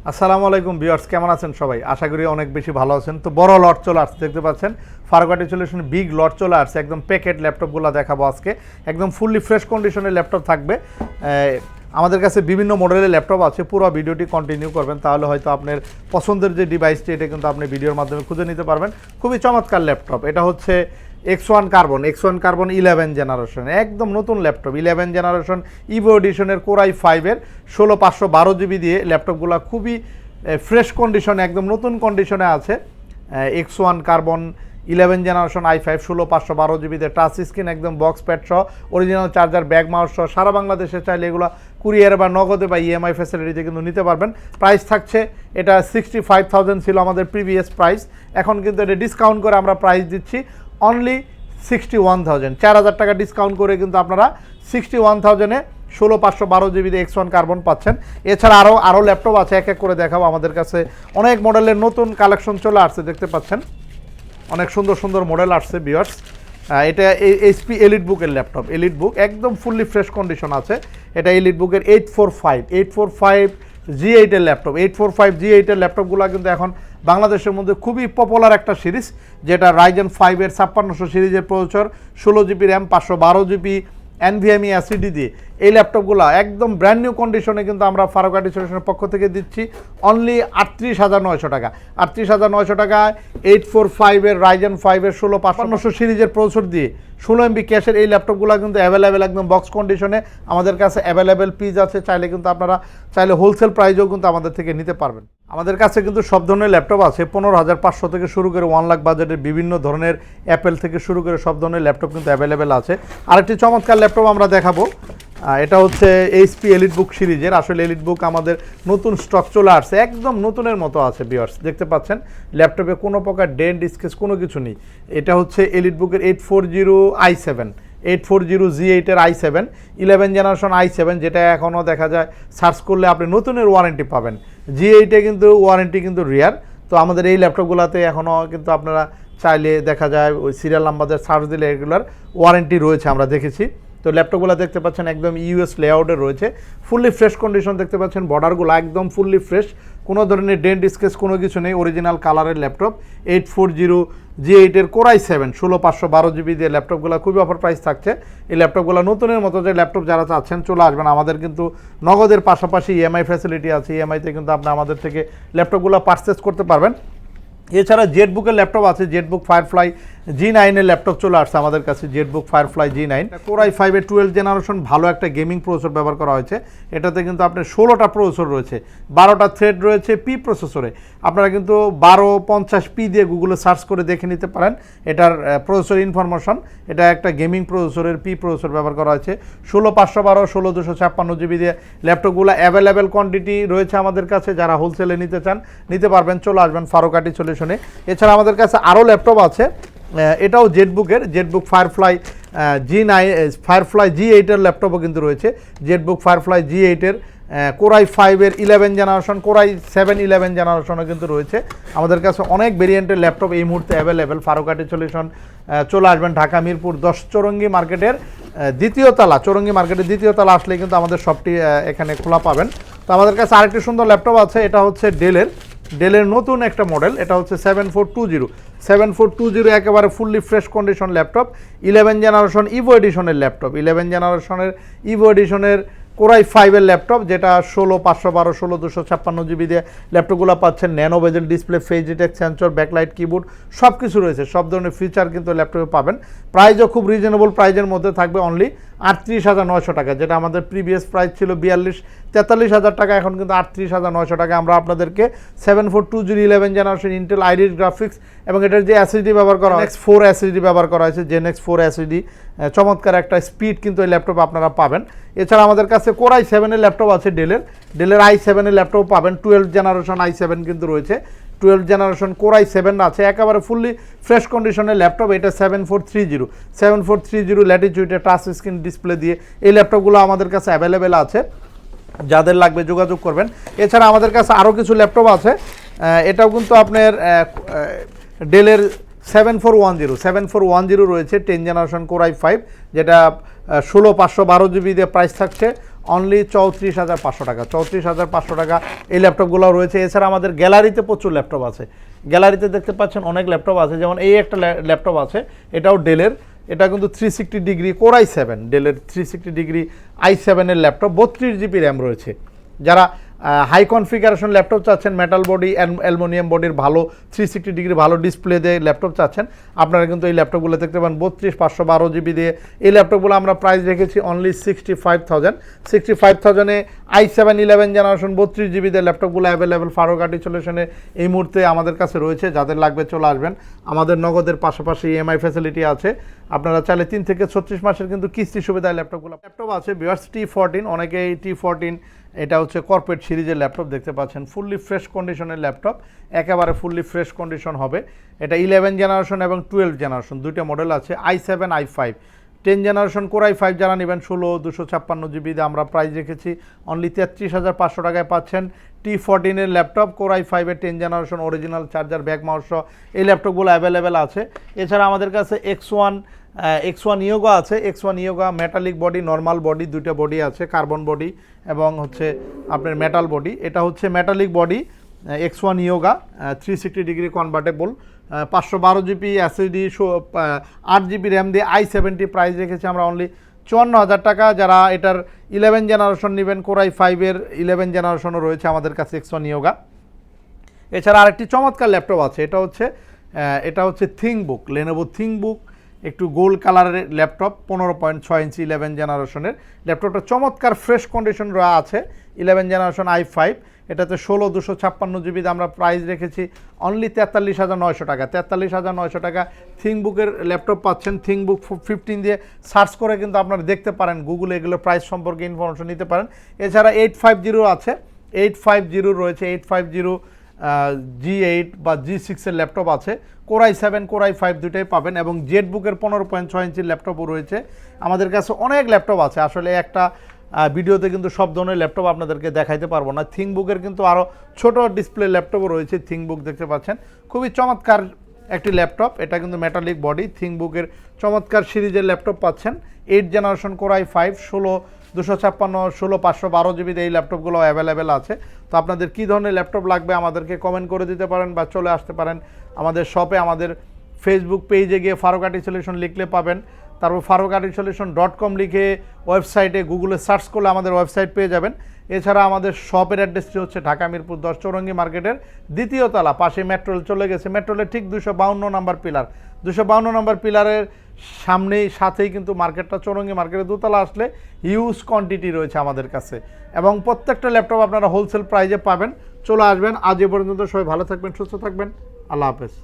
আসসালামু আলাইকুম ভিউয়ার্স, কেমন আছেন সবাই? আশা করি অনেক বেশি ভালো আছেন। তো বড় লট চলে আসছে, দেখতে পাচ্ছেন ফারুকাটি সলিউশন বিগ লট চলে আসছে। একদম প্যাকেট ল্যাপটপগুলো দেখাবো আজকে, একদম ফুললি ফ্রেশ কন্ডিশনের ল্যাপটপ থাকবে। আমাদের কাছে বিভিন্ন মডেলের ল্যাপটপ আছে। পুরো ভিডিওটি কন্টিনিউ করবেন, তাহলে হয়তো আপনার পছন্দের যে ডিভাইসটি এটা কিন্তু আপনি ভিডিওর মাধ্যমে খুঁজে নিতে পারবেন। খুবই চমৎকার ল্যাপটপ। এটা হচ্ছে X1 কার্বন 11 জেনারেশন, একদম নতুন ল্যাপটপ। 11 জেনারেশন ইভো এডিশনের কোরাই 5-এর 16512 জিবি দিয়ে ল্যাপটপগুলো খুবই ফ্রেশ কন্ডিশনে, একদম নতুন কন্ডিশনে আছে। X1 কার্বন 11 জেনারেশন i5 16512 জিবিতে টাচ স্ক্রিন, একদম বক্স প্যাড সহ, অরিজিনাল চার্জার, ব্যাগ মাউস সহ। সারা বাংলাদেশে চাইলে এগুলো কুরিয়ার বা নগদে বা ইএমআই ফ্যাসিলিটিতে কিন্তু নিতে পারবেন। প্রাইস থাকছে, এটা 65,000 ছিল আমাদের প্রিভিয়াস প্রাইস। এখন কিন্তু এটা ডিসকাউন্ট করে আমরা প্রাইস দিচ্ছি অনলি 61,000। 4,000 টাকা ডিসকাউন্ট করে কিন্তু আপনারা 61,000-এ 16512 জিবিতে X1 কার্বন পাচ্ছেন। এছাড়া আরও ল্যাপটপ আছে, এক এক করে দেখাবো। আমাদের কাছে অনেক মডেলের নতুন কালেকশন চলে আসছে, দেখতে পাচ্ছেন অনেক সুন্দর সুন্দর মডেল আসছে ভিউয়ার্স। এটা HP এলিট বুকের ল্যাপটপ, এলিট বুক একদম ফুললি ফ্রেশ কন্ডিশন আছে। এটা এলিট বুকের 845 G8 এর ল্যাপটপ। 845 G8 এর ল্যাপটপগুলো কিন্তু এখন বাংলাদেশের মধ্যে খুবই পপুলার একটা সিরিজ, যেটা রাইজেন 5-এর 5600 সিরিজের processor, 16 GB RAM, 512 GB NVMe SSD দিয়ে এই ল্যাপটপগুলো একদম ব্র্যান্ড নিউ কন্ডিশনে কিন্তু আমরা ফারুকাটি সলিউশনের পক্ষ থেকে দিচ্ছি অনলি 38,900 টাকা। 38,900 টাকায় 845-এর রাইজেন 5-এর 16500 সিরিজের প্রসেসর দিয়ে 16 MB ক্যাশের এই ল্যাপটপগুলো কিন্তু অ্যাভেলেবেল, একদম বক্স কন্ডিশনে আমাদের কাছে অ্যাভেলেবেল পিস আছে। চাইলে কিন্তু আপনারা হোলসেল প্রাইসেও কিন্তু আমাদের থেকে নিতে পারবেন। আমাদের কাছে কিন্তু সব ধরনের ল্যাপটপ আছে, 15,500 থেকে শুরু করে 1 লাখ বাজেটের বিভিন্ন ধরনের অ্যাপেল থেকে শুরু করে সব ধরনের ল্যাপটপ কিন্তু অ্যাভেলেবেল আছে। আরেকটি চমৎকার ল্যাপটপ আমরা দেখাবো, এটা হচ্ছে HP এলিট বুক সিরিজের। আসলে এলিট বুক আমাদের নতুন স্টক চলে আসছে, একদম নতুনের মতো আছে ভিউয়ার্স, দেখতে পাচ্ছেন ল্যাপটপে কোনো প্রকার ডেন্ট স্কেচ কোনো কিছু নেই। এটা হচ্ছে এলিট বুকের 840 G8-এর i7, 11 জেনারেশন i7, যেটা এখনও দেখা যায় সার্চ করলে আপনি নতুনের ওয়ারেন্টি পাবেন। G8-এ কিন্তু ওয়ারেন্টি কিন্তু রিয়ার। তো আমাদের এই ল্যাপটপগুলোতে এখনও কিন্তু আপনারা চাইলে দেখা যায় ওই সিরিয়াল নাম্বারের সার্চ দিলে রেগুলার ওয়ারেন্টি রয়েছে, আমরা দেখেছি। তো ল্যাপটপগুলো দেখতে পাচ্ছেন একদম US লেআউটে রয়েছে, ফুললি ফ্রেশ কন্ডিশন দেখতে পাচ্ছেন। বর্ডারগুলো একদম ফুললি ফ্রেশ, কোনো ধরনের ডেন্ট স্কেচ কোনো কিছু নেই। অরিজিনাল কালারের ল্যাপটপ 840 G8-এর কোরাই 7 16512 জিবি দিয়ে ল্যাপটপগুলো খুবই অফার প্রাইস থাকছে। এই ল্যাপটপগুলো নতুনের মতো যে ল্যাপটপ যারা চাচ্ছেন চলে আসবেন। আমাদের কিন্তু নগদের পাশাপাশি ইএমআই ফ্যাসিলিটি আছে, ইএমআইতে কিন্তু আপনি আমাদের থেকে ল্যাপটপগুলো পারচেস করতে পারবেন। এছাড়া জেটবুকের ল্যাপটপ আছে, জেটবুক ফায়ারফ্লাই G9-এর ল্যাপটপ চলে আসছে আমাদের কাছে, জেটবুক ফায়ারফ্লাই G9 কোরাই 5-এর 12 জেনারেশন, ভালো একটা গেমিং প্রসেসর ব্যবহার করা হয়েছে। এটাতে কিন্তু আপনার 16টা প্রসেসর রয়েছে, 12টা থ্রেড রয়েছে পি প্রসেসরে। আপনারা কিন্তু 1250P দিয়ে গুগলে সার্চ করে দেখে নিতে পারেন এটার প্রসেসর ইনফরমেশন। এটা একটা গেমিং প্রসেসরের পি প্রসেসর ব্যবহার করা হয়েছে। 16512 16256 জিবি দিয়ে ল্যাপটপগুলো অ্যাভেলেবেল কোয়ান্টিটি রয়েছে আমাদের কাছে। যারা হোলসেলে নিতে চান নিতে পারবেন, চলে আসবেন ফারুকাটি সলিউশনে। এছাড়া আমাদের কাছে আরও ল্যাপটপ আছে, এটাও জেটবুক ফায়ারফ্লাই G8-এর ল্যাপটপও কিন্তু রয়েছে। জেটবুক ফায়ারফ্লাই G8-এর কোরাই 5-এর 11 জেনারেশন, কোরাই 7 11 জেনারেশনও কিন্তু রয়েছে। আমাদের কাছে অনেক ভেরিয়েন্টের ল্যাপটপ এই মুহূর্তে অ্যাভেলেবেল। ফারুকাটি সলিউশন চলে আসবেন ঢাকা মিরপুর 10 চৌরঙ্গি মার্কেটের দ্বিতীয় তলা আসলে কিন্তু আমাদের শপটি এখানে খোলা পাবেন। তো আমাদের কাছে আরেকটি সুন্দর ল্যাপটপ আছে, এটা হচ্ছে ডেলের নতুন একটা মডেল। এটা হচ্ছে 7420 একেবারে fully fresh condition laptop, 11 generation Evo এডিশনের ল্যাপটপ। 11 জেনারেশনের ইভো এডিশনের কোরাই 5-এর ল্যাপটপ, যেটা 16512 16256 জিবি দিয়ে ল্যাপটপগুলো পাচ্ছেন। Nano bezel display, face detect sensor, backlight keyboard সব কিছু রয়েছে, সব ধরনের ফিচার কিন্তু ল্যাপটপে পাবেন। প্রাইসও খুব রিজনেবল প্রাইজের মধ্যে থাকবে, অনলি 38,900 টাকা। যেটা আমাদের প্রিভিয়াস প্রাইস ছিল 43,000 টাকা, এখন কিন্তু 38,900 টাকা আমরা আপনাদেরকে 7420 11 জেনারেশন ইন্টেল আইরিস গ্রাফিক্স এবং এটার যে SSD ব্যবহার করা হয়, Gen 4 SSD ব্যবহার করা হয়েছে, Gen 4 SSD, চমৎকার একটা স্পিড কিন্তু এই ল্যাপটপ আপনারা পাবেন। এছাড়া আমাদের কাছে কোরাই 7-এর ল্যাপটপ আছে, ডেলের i7-এর ল্যাপটপ পাবেন। 12 জেনারেশন i7 কিন্তু রয়েছে, 12 জেনারেশন কোরাই 7 আছে, একেবারে ফুললি ফ্রেশ কন্ডিশনের ল্যাপটপ। এটা 7430 ল্যাটিটিউডে টাচ স্ক্রিন ডিসপ্লে দিয়ে এই ল্যাপটপগুলো আমাদের কাছে অ্যাভেলেবেল আছে, যাদের লাগবে যোগাযোগ করবেন। এছাড়া আমাদের কাছে আরও কিছু ল্যাপটপ আছে, এটাও কিন্তু আপনার ডেলের 7410 রয়েছে, 10 জেনারেশন কোরাই 5, যেটা 16512 জিবি দিয়ে প্রাইস থাকছে অনলি 34,500 টাকা। 34,500 টাকা এই ল্যাপটপগুলো রয়েছে। এছাড়া আমাদের গ্যালারিতে প্রচুর ল্যাপটপ আছে। গ্যালারিতে দেখতে পাচ্ছেন অনেক ল্যাপটপ আছে, যেমন এই একটা ল্যাপটপ আছে, এটাও ডেলের। এটা কিন্তু 360 ডিগ্রি কোর i7, ডেলের 360 ডিগ্রি i7-এর ল্যাপটপ, 32 জিবি র্যাম রয়েছে। যারা হাই কনফিগারেশন ল্যাপটপ চাচ্ছেন, মেটাল বডি অ্যালুমিনিয়াম বডির ভালো 360 ডিগ্রি ভালো ডিসপ্লে দিয়ে ল্যাপটপ চাচ্ছেন, আপনারা কিন্তু এই ল্যাপটপগুলো দেখতে পান 32,512 জিবি দিয়ে। এই ল্যাপটপগুলো আমরা প্রাইস রেখেছি অনলি 65,000। 65,000-এ i7 11 জেনারেশন 32 জিবি দিয়ে ল্যাপটপগুলো অ্যাভেলেবেল ফারুক আর্ট সলিউশনে এই মুহূর্তে আমাদের কাছে রয়েছে। যাদের লাগবে চলে আসবেন। আমাদের নগদের পাশাপাশি ইএমআই ফ্যাসিলিটি আছে। আপনারা চাইলে 3 থেকে 36 মাসের কিন্তু কিস্তি সুবিধায় ল্যাপটপ আছে। ভিউয়ার্স T14, অনেকেই T14 এটা হচ্ছে কর্পোরেট সিরিজের ল্যাপটপ দেখতে পাচ্ছেন, ফুললি ফ্রেশ কন্ডিশনের ল্যাপটপ, একেবারে ফুললি ফ্রেশ কন্ডিশন হবে। এটা 11 জেনারেশন এবং 12 জেনারেশন দুইটা মডেল আছে, i7 i5। 10 generation core i5 যারা নেবেন 16 জিবি দিয়ে আমরা প্রাইস রেখেছি অনলি 33,500 টাকায় পাচ্ছেন T14-এর ল্যাপটপ, কোর i5-এর 10 generation original charger bag mouse সহ এই ল্যাপটপগুলো অ্যাভেলেবেল আছে। এছাড়া আমাদের কাছে X1 ইয়োগা আছে। X1 yoga metallic body, normal body, দুইটা বডি আছে, কার্বন বডি এবং হচ্ছে আপনার মেটাল বডি। এটা হচ্ছে metallic body X1 yoga, 360 degree convertible, 512 GB SSD, 8 GB RAM দিয়ে i70 প্রাইস রেখেছি আমরা অনলি 54,000 টাকা। যারা এটার 11 জেনারেশন নেবেন, কোর i5-এর 11 জেনারেশনও রয়েছে আমাদের কাছে X1 ইয়োগা। এছাড়া আরেকটি চমৎকার ল্যাপটপ আছে, এটা হচ্ছে থিংকবুক, লেনোভো থিংকবুক, একটু গোল্ড কালারের ল্যাপটপ, 15.6 ইঞ্চি 11 জেনারেশনের ল্যাপটপটা চমৎকার ফ্রেশ কন্ডিশন আছে, 11 জেনারেশন i5। এটাতে 16,256 জিবি আমরা প্রাইস রেখেছি অনলি 43,900 টাকা। 43,900 টাকা থিংকবুকের ল্যাপটপ পাচ্ছেন। থিংকবুক 15 দিয়ে সার্চ করে কিন্তু আপনারা দেখতে পারেন, গুগলে এগুলো প্রাইস সম্পর্কে ইনফরমেশন নিতে পারেন। এছাড়া 850 আছে, 850 রয়েছে, 850 G8 বা G6-এর ল্যাপটপ আছে। কোর i7 কোর i5 দুটাই পাবেন এবং জেটবুকের 15.6 ইঞ্চির ল্যাপটপও রয়েছে। আমাদের কাছে অনেক ল্যাপটপ আছে, আসলে একটা ভিডিওতে কিন্তু সব ধরনের ল্যাপটপ আপনাদেরকে দেখাইতে পারবো না। থিংকবুকের কিন্তু আরও ছোট ডিসপ্লে ল্যাপটপও রয়েছে। থিংকবুক দেখতে পাচ্ছেন, খুবই চমৎকার একটি ল্যাপটপ। এটা কিন্তু মেটালিক বডি, থিংকবুকের চমৎকার সিরিজের ল্যাপটপ পাচ্ছেন। 8 জেনারেশন কোর i5, 16,256, 16,512 জিবিতে এই ল্যাপটপগুলো অ্যাভেলেবেল আছে। তো আপনাদের কী ধরনের ল্যাপটপ লাগবে আমাদেরকে কমেন্ট করে দিতে পারেন বা চলে আসতে পারেন আমাদের শপে। আমাদের ফেসবুক পেজে গিয়ে ফারুক আর্ট সলিউশন লিখলে পাবেন, তারপর farukartsolution.com লিখে ওয়েবসাইটে গুগলে সার্চ করলে আমাদের ওয়েবসাইট পেয়ে যাবেন। এছাড়া আমাদের শপের অ্যাড্রেসটি হচ্ছে ঢাকা মিরপুর 10 চৌরঙ্গি মার্কেটের 2য় তলা, পাশে মেট্রোল চলে গেছে। মেট্রোলের ঠিক 252 নম্বর পিলার, 252 নম্বর পিলারের সাথেই কিন্তু মার্কেটটা, চৌরঙ্গি মার্কেটের দোতলা আসলে হিউজ কোয়ান্টিটি রয়েছে আমাদের কাছে এবং প্রত্যেকটা ল্যাপটপ আপনারা হোলসেল প্রাইজে পাবেন। চলে আসবেন। আজ এ পর্যন্ত, সবাই ভালো থাকবেন, সুস্থ থাকবেন, আল্লাহ হাফেজ।